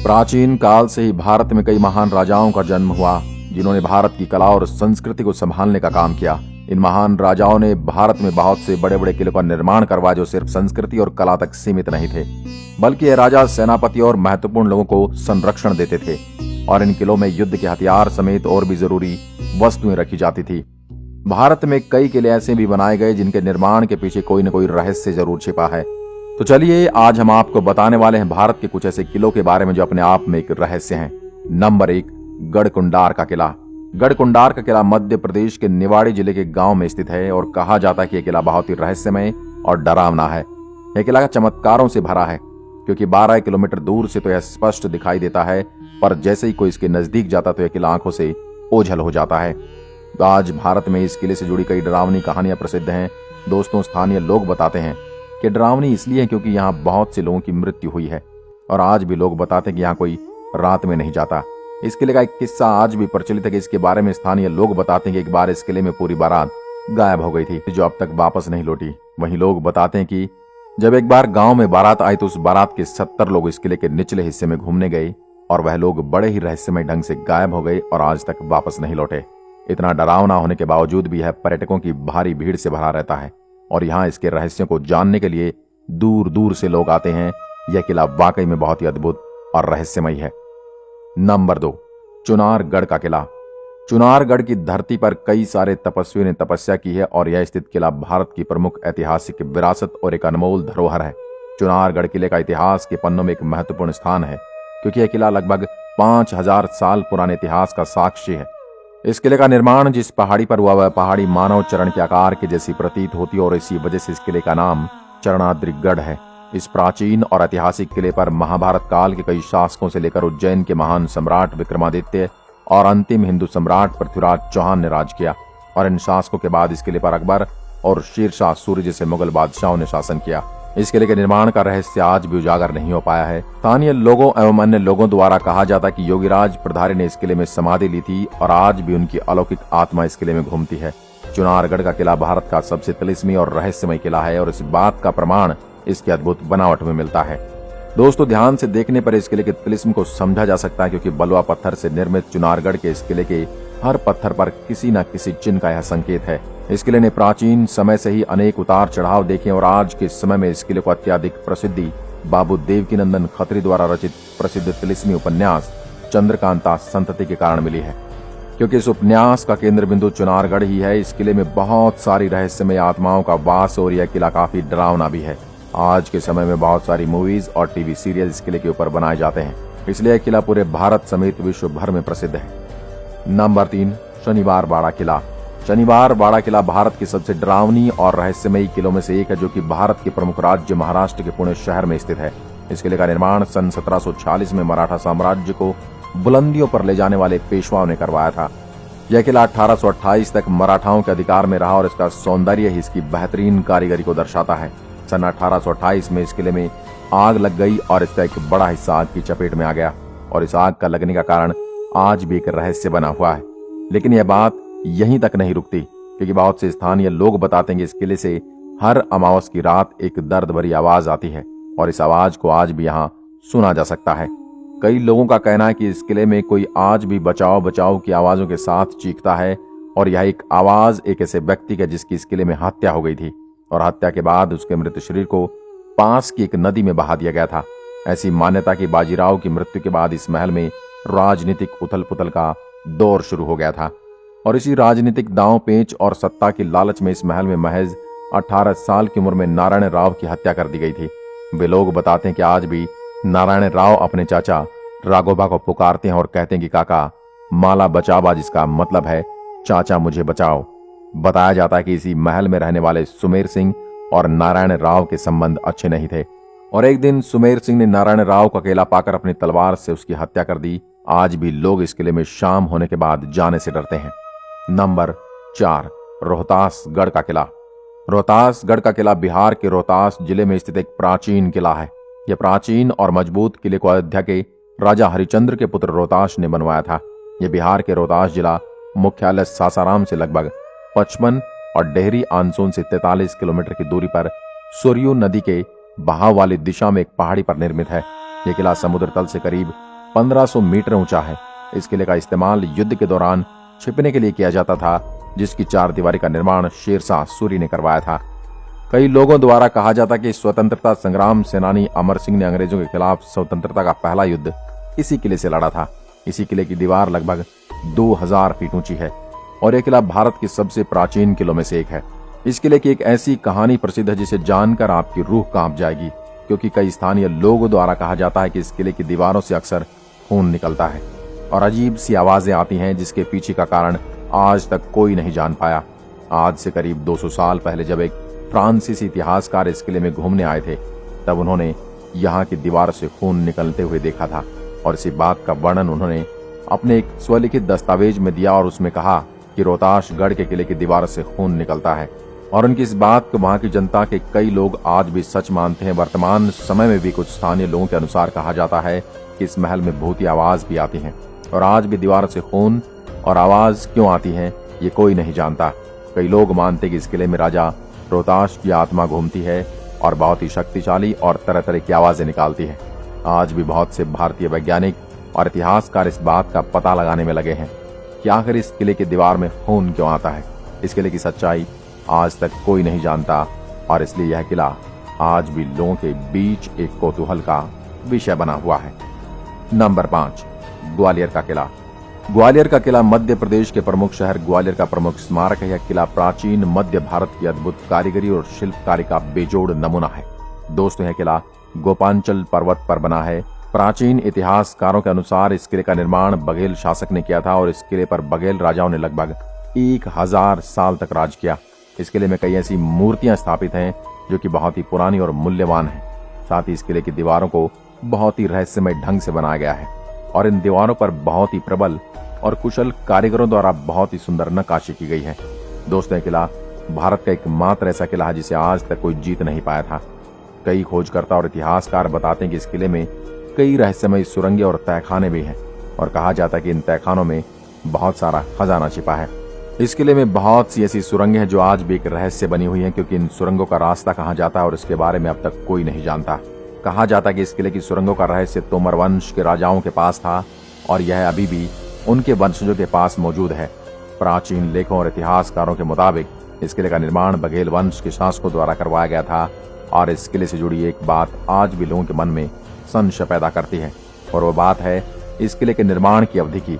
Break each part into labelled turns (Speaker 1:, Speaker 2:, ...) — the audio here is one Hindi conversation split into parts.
Speaker 1: प्राचीन काल से ही भारत में कई महान राजाओं का जन्म हुआ जिन्होंने भारत की कला और संस्कृति को संभालने का काम किया। इन महान राजाओं ने भारत में बहुत से बड़े बड़े किलों का निर्माण करवाया जो सिर्फ संस्कृति और कला तक सीमित नहीं थे, बल्कि ये राजा सेनापति और महत्वपूर्ण लोगों को संरक्षण देते थे और इन किलों में युद्ध के हथियार समेत और भी जरूरी वस्तुएं रखी जाती थी। भारत में कई किले ऐसे भी बनाए गए जिनके निर्माण के पीछे कोई न कोई रहस्य जरूर छिपा है। तो चलिए आज हम आपको बताने वाले हैं भारत के कुछ ऐसे किलों के बारे में जो अपने आप में एक रहस्य हैं। नंबर 1, गढ़कुंडार का किला। गढ़कुंडार का किला मध्य प्रदेश के निवाड़ी जिले के गांव में स्थित है और कहा जाता है कि यह किला बहुत ही रहस्यमय और डरावना है। यह किला चमत्कारों से भरा है क्योंकि 12 किलोमीटर दूर से तो यह स्पष्ट दिखाई देता है, पर जैसे ही कोई इसके नजदीक जाता तो यह किला आंखों से ओझल हो जाता है। तो आज भारत में इस किले से जुड़ी कई डरावनी कहानियां प्रसिद्ध हैं। दोस्तों, स्थानीय लोग बताते हैं कि डरावनी इसलिए है क्योंकि यहाँ बहुत से लोगों की मृत्यु हुई है और आज भी लोग बताते हैं कि यहाँ कोई रात में नहीं जाता। इस किले का एक किस्सा आज भी प्रचलित है कि इसके बारे में स्थानीय लोग बताते हैं कि एक बार इस किले में पूरी बारात गायब हो गई थी जो अब तक वापस नहीं लौटी। वहीं लोग बताते हैं कि जब एक बार गांव में बारात आई तो उस बारात के 70 लोग इस किले के निचले हिस्से में घूमने गए और वह लोग बड़े ही रहस्यमय ढंग से गायब हो गए और आज तक वापस नहीं लौटे। इतना डरावना होने के बावजूद भी यह पर्यटकों की भारी भीड़ से भरा रहता है और यहाँ इसके रहस्यों को जानने के लिए दूर दूर से लोग आते हैं। यह किला वाकई में बहुत ही अद्भुत और रहस्यमय है। नंबर 2, चुनारगढ़ का किला। चुनारगढ़ की धरती पर कई सारे तपस्वियों ने तपस्या की है और यह स्थित किला भारत की प्रमुख ऐतिहासिक विरासत और एक अनमोल धरोहर है। चुनारगढ़ किले का इतिहास के पन्नों में एक महत्वपूर्ण स्थान है क्योंकि यह किला लगभग 5000 साल पुराने इतिहास का साक्षी है। इस किले का निर्माण जिस पहाड़ी पर हुआ वह पहाड़ी मानव चरण के आकार के जैसी प्रतीत होती है और इसी वजह से इस किले का नाम चरणाद्रिगढ़ है। इस प्राचीन और ऐतिहासिक किले पर महाभारत काल के कई शासकों से लेकर उज्जैन के महान सम्राट विक्रमादित्य और अंतिम हिंदू सम्राट पृथ्वीराज चौहान ने राज किया और इन शासकों के बाद इस किले पर अकबर और शेरशाह सूरी जैसे मुगल बादशाहों ने शासन किया। इस किले के निर्माण का रहस्य आज भी उजागर नहीं हो पाया है। स्थानीय लोगों एवं अन्य लोगों द्वारा कहा जाता कि योगीराज प्रधारी ने इस किले में समाधि ली थी और आज भी उनकी अलौकिक आत्मा इस किले में घूमती है। चुनारगढ़ का किला भारत का सबसे तिलिस्मी और रहस्यमय किला है और इस बात का प्रमाण इसकी अद्भुत बनावट में मिलता है। दोस्तों, ध्यान से देखने पर इस किले के तिलिस्म को समझा जा सकता है क्योंकि बलुआ पत्थर से निर्मित चुनारगढ़ के इस किले के हर पत्थर पर किसी न किसी चिन्ह का यह संकेत है। इस किले ने प्राचीन समय से ही अनेक उतार चढ़ाव देखे और आज के समय में इस किले को अत्यधिक प्रसिद्धि बाबू देवकीनंदन खत्री द्वारा रचित प्रसिद्ध तिलिस्मी उपन्यास चंद्रकांता संतति के कारण मिली है। क्योंकि इस उपन्यास का केंद्र बिंदु चुनारगढ़ ही है, इस किले में बहुत सारी रहस्यमय आत्माओं का वास और यह किला काफी डरावना भी है। आज के समय में बहुत सारी मूवीज और टीवी सीरियल इस किले के ऊपर बनाए जाते हैं, इसलिए यह किला पूरे भारत समेत विश्व भर में प्रसिद्ध है। नंबर 3, शनिवार बाड़ा किला। शनिवार बाड़ा किला भारत की सबसे डरावनी और रहस्यमयी किलों में से एक है जो कि भारत के प्रमुख राज्य महाराष्ट्र के पुणे शहर में स्थित है। इस किले का निर्माण सन 1746 में मराठा साम्राज्य को बुलंदियों पर ले जाने वाले पेशवाओं ने करवाया था। यह किला 1828 तक मराठाओं के अधिकार में रहा और इसका सौंदर्य ही इसकी बेहतरीन कारीगरी को दर्शाता है। सन 1828 में इस किले में आग लग गई और इसका एक बड़ा हिस्सा आग की चपेट में आ गया और इस आग का लगने का कारण आज भी एक रहस्य बना हुआ है। लेकिन यह बात यहीं तक नहीं रुकती क्योंकि बहुत से स्थानीय लोग बताते हैं कि इस किले से हर अमावस की रात एक दर्द भरी आवाज आती है और इस आवाज को आज भी यहाँ सुना जा सकता है। कई लोगों का कहना है कि इस किले में कोई आज भी बचाओ बचाओ की आवाजों के साथ चीखता है और यह एक आवाज एक ऐसे व्यक्ति का जिसकी इस किले में हत्या हो गई थी और हत्या के बाद उसके मृत शरीर को पास की एक नदी में बहा दिया गया था। ऐसी मान्यता कि बाजीराव की मृत्यु के बाद इस महल में राजनीतिक उथल पुथल का दौर शुरू हो गया था और इसी राजनीतिक दांव पेंच और सत्ता की लालच में इस महल में महज 18 साल की उम्र में नारायण राव की हत्या कर दी गई थी। वे लोग बताते हैं कि आज भी नारायण राव अपने चाचा राघोबा को पुकारते हैं और कहते हैं कि काका माला बचावा, जिसका मतलब है चाचा मुझे बचाओ। बताया जाता है कि इसी महल में रहने वाले सुमेर सिंह और नारायण राव के संबंध अच्छे नहीं थे और एक दिन सुमेर सिंह ने नारायण राव को अकेला पाकर अपनी तलवार से उसकी हत्या कर दी। आज भी लोग इस किले में शाम होने के बाद जाने से डरते हैं। नंबर 4, रोहतासगढ़ का किला। रोहतासगढ़ का किला बिहार के रोहतास जिले में स्थित एक प्राचीन किला है। यह प्राचीन और मजबूत किले को अयोध्या के राजा हरिचंद्र के पुत्र रोहतास ने बनवाया था। यह बिहार के रोहतास जिला मुख्यालय सासाराम से लगभग 55 और डेहरी आनसोन से 43 किलोमीटर की दूरी पर सरयू नदी के बहाव वाली दिशा में एक पहाड़ी पर निर्मित है। ये किला समुद्र तल से करीब 1500 मीटर ऊंचा है। इस किले का इस्तेमाल युद्ध के दौरान छिपने के लिए किया जाता था, जिसकी चारदीवारी का निर्माण शेरशाह सूरी ने करवाया था। कई लोगों द्वारा कहा जाता कि स्वतंत्रता संग्राम सेनानी अमर सिंह ने अंग्रेजों के खिलाफ स्वतंत्रता का पहला युद्ध इसी किले से लड़ा था। इसी किले की दीवार लगभग 2000 फीट ऊंची है और यह किला भारत के सबसे प्राचीन किलों में से एक है। इस किले की एक ऐसी कहानी प्रसिद्ध है जिसे जानकर आपकी रूह कांप जाएगी, क्योंकि कई स्थानीय लोगों द्वारा कहा जाता है कि इस किले की दीवारों से अक्सर खून निकलता है और अजीब सी आवाजें आती हैं, जिसके पीछे का कारण आज तक कोई नहीं जान पाया। आज से करीब 200 साल पहले जब एक फ्रांसीसी इतिहासकार इस किले में घूमने आए थे, तब उन्होंने यहाँ की दीवार से खून निकलते हुए देखा था और इसी बात का वर्णन उन्होंने अपने एक स्वलिखित दस्तावेज में दिया और उसमें कहा कि रोहतासगढ़ के किले की दीवार से खून निकलता है। और उनकी इस बात को वहां की जनता के कई लोग आज भी सच मानते हैं। वर्तमान समय में भी कुछ स्थानीय लोगों के अनुसार कहा जाता है कि इस महल में भूतिया आवाज भी आती है और आज भी दीवार से खून और आवाज क्यों आती है ये कोई नहीं जानता। कई लोग मानते कि इस किले में राजा रोहतास की आत्मा घूमती है और बहुत ही शक्तिशाली और तरह तरह की आवाजें निकालती है। आज भी बहुत से भारतीय वैज्ञानिक और इतिहासकार इस बात का पता लगाने में लगे हैं कि आखिर इस किले की दीवार में खून क्यों आता है। इस किले की सच्चाई आज तक कोई नहीं जानता और इसलिए यह किला आज भी लोगों के बीच एक कौतूहल का विषय बना हुआ है। नंबर 5, ग्वालियर का किला। ग्वालियर का किला मध्य प्रदेश के प्रमुख शहर ग्वालियर का प्रमुख स्मारक है। यह किला प्राचीन मध्य भारत की अद्भुत कारीगरी और शिल्पकारी का बेजोड़ नमूना है। दोस्तों, यह किला गोपांचल पर्वत पर बना है। प्राचीन इतिहासकारों के अनुसार इस किले का निर्माण बघेल शासक ने किया था और इस किले पर बघेल राजाओं ने लगभग 1000 साल तक राज किया। इस किले में कई ऐसी मूर्तियां स्थापित हैं जो कि बहुत ही पुरानी और मूल्यवान हैं। साथ ही इस किले की दीवारों को बहुत ही रहस्यमय ढंग से बनाया गया है और इन दीवारों पर बहुत ही प्रबल और कुशल कारीगरों द्वारा बहुत ही सुंदर नक्काशी की गई है। दोस्तों, यह किला भारत का एकमात्र ऐसा किला है जिसे आज तक कोई जीत नहीं पाया था। कई खोजकर्ता और इतिहासकार बताते हैं कि इस किले में कई रहस्यमय सुरंगें और तहखाने भी हैं और कहा जाता है कि इन तहखानों में बहुत सारा खजाना छिपा है। इस किले में बहुत सी ऐसी सुरंगें हैं जो आज भी एक रहस्य बनी हुई हैं, क्योंकि इन सुरंगों का रास्ता कहाँ जाता है और इसके बारे में अब तक कोई नहीं जानता। कहा जाता है कि इस किले की सुरंगों का रहस्य तोमर वंश के राजाओं के पास था और यह अभी भी उनके वंशजों के पास मौजूद है। प्राचीन लेखों और इतिहासकारों के मुताबिक इस किले का निर्माण बघेल वंश के शासकों द्वारा करवाया गया था और इस किले से जुड़ी एक बात आज भी लोगों के मन में संशय पैदा करती है और वो बात है इस किले के निर्माण की अवधि की।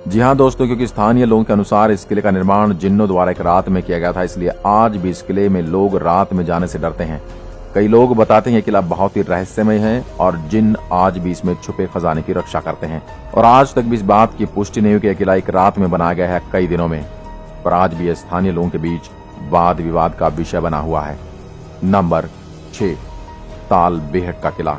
Speaker 1: जी हाँ दोस्तों, क्योंकि स्थानीय लोगों के अनुसार इस किले का निर्माण जिन्नों द्वारा एक रात में किया गया था, इसलिए आज भी इस किले में लोग रात में जाने से डरते हैं। कई लोग बताते हैं किला बहुत ही रहस्यमय है और जिन्न आज भी इसमें छुपे खजाने की रक्षा करते हैं और आज तक भी इस बात की पुष्टि नहीं हुई कि किला एक रात में बनाया गया है कई दिनों में, पर आज भी स्थानीय लोगों के बीच वाद विवाद का विषय बना हुआ है। नंबर 6, ताल बेहट का किला।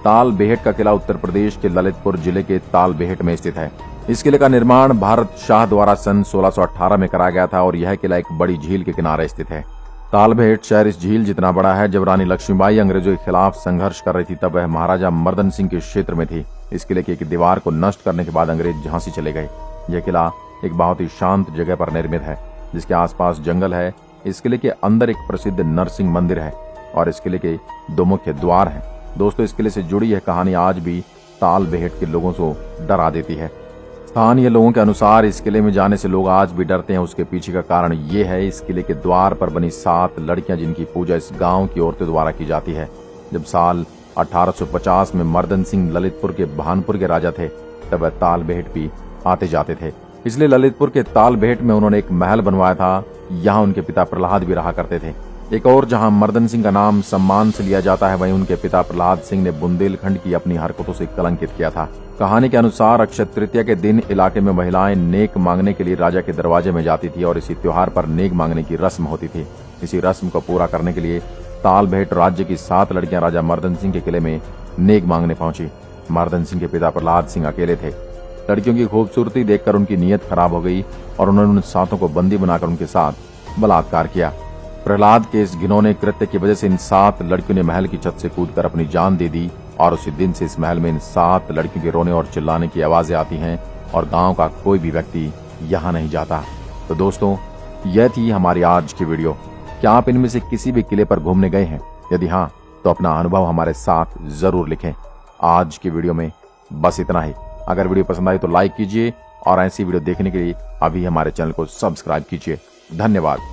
Speaker 1: ताल बेहट का किला उत्तर प्रदेश के ललितपुर जिले के ताल बेहट में स्थित है। इस किले का निर्माण भारत शाह द्वारा सन 1618 में कराया गया था और यह किला एक बड़ी झील के किनारे स्थित है। ताल बेहट शहर इस झील जितना बड़ा है। जब रानी लक्ष्मीबाई अंग्रेजों के खिलाफ संघर्ष कर रही थी तब वह महाराजा मर्दन सिंह के क्षेत्र में थी। इस किले की एक दीवार को नष्ट करने के बाद अंग्रेज झांसी चले गए। यह किला एक बहुत ही शांत जगह पर निर्मित है जिसके आसपास जंगल है। इस किले के अंदर एक प्रसिद्ध नरसिंह मंदिर है और इस किले के 2 मुख्य द्वार हैं। दोस्तों, इस किले से जुड़ी यह कहानी आज भी ताल बेहट के लोगों को डरा देती है। स्थानीय लोगों के अनुसार इस किले में जाने से लोग आज भी डरते हैं। उसके पीछे का कारण ये है, इस किले के द्वार पर बनी 7 लड़कियां जिनकी पूजा इस गांव की औरतों द्वारा की जाती है। जब साल 1850 में मर्दन सिंह ललितपुर के भानपुर के राजा थे तब वह ताल बेहट भी आते जाते थे, इसलिए ललितपुर के ताल बेहट में उन्होंने एक महल बनवाया था। यहाँ उनके पिता प्रहलाद भी रहा करते थे। एक और जहां मर्दन सिंह का नाम सम्मान से लिया जाता है, वहीं उनके पिता प्रहलाद सिंह ने बुंदेलखंड की अपनी हरकतों से कलंकित किया था। कहानी के अनुसार अक्षय तृतीया के दिन इलाके में महिलाएं नेक मांगने के लिए राजा के दरवाजे में जाती थी और इसी त्योहार पर नेक मांगने की रस्म होती थी। इसी रस्म को पूरा करने के लिए ताल बेहट राज्य की 7 लड़कियां राजा मर्दन सिंह के किले में नेक मांगने पहुंची। मर्दन सिंह के पिता प्रहलाद सिंह अकेले थे। लड़कियों की खूबसूरती देखकर उनकी नीयत खराब हो गई और उन्होंने उन 7 को बंदी बनाकर उनके साथ बलात्कार किया। प्रहलाद के इस घिनौने कृत्य की वजह से इन 7 लड़कियों ने महल की छत से कूदकर अपनी जान दे दी और उसी दिन से इस महल में इन 7 लड़कियों के रोने और चिल्लाने की आवाजें आती हैं और गांव का कोई भी व्यक्ति यहाँ नहीं जाता। तो दोस्तों, यह थी हमारी आज की वीडियो। क्या आप इनमें से किसी भी किले पर घूमने गए हैं? यदि हाँ, तो अपना अनुभव हमारे साथ जरूर लिखें। आज की वीडियो में बस इतना ही। अगर वीडियो पसंद आई तो लाइक कीजिए और ऐसी वीडियो देखने के लिए अभी हमारे चैनल को सब्सक्राइब कीजिए। धन्यवाद।